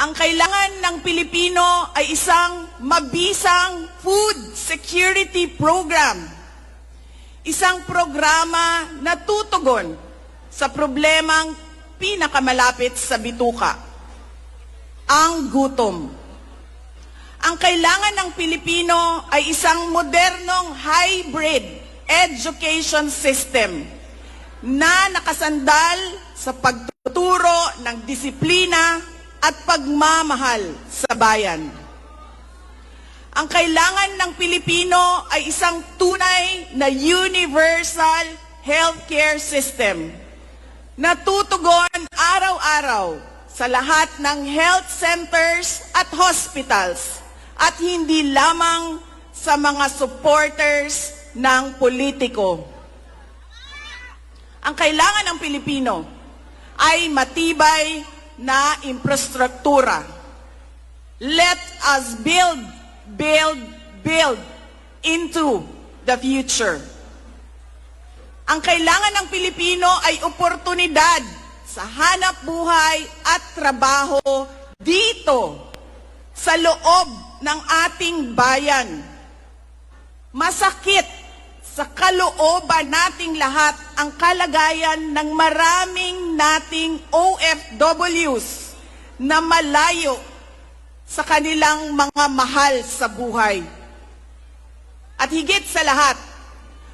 Ang kailangan ng Pilipino ay isang mabisang food security program. Isang programa na tutugon sa problemang pinakamalapit sa bituka, ang gutom. Ang kailangan ng Pilipino ay isang modernong hybrid education system na nakasandal sa pagtuturo ng disiplina at pagmamahal sa bayan. Ang kailangan ng Pilipino ay isang tunay na universal healthcare system na tutugon araw-araw sa lahat ng health centers at hospitals at hindi lamang sa mga supporters ng politiko. Ang kailangan ng Pilipino ay matibay na infrastruktura. Let us build into the future. Ang kailangan ng Pilipino ay oportunidad sa hanap buhay at trabaho dito sa loob ng ating bayan. Masakit sa kalooban nating lahat ang kalagayan ng maraming nating OFWs na malayo sa kanilang mga mahal sa buhay. At higit sa lahat,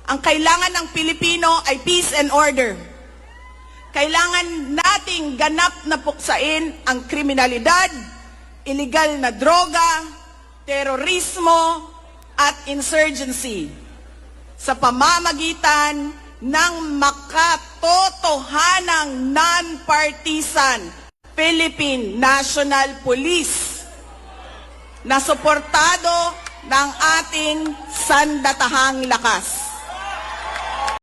ang kailangan ng Pilipino ay peace and order. Kailangan nating ganap na puksain ang kriminalidad, illegal na droga, terorismo at insurgency sa pamamagitan ng makatotohanang non-partisan Philippine National Police na suportado ng ating sandatahang lakas.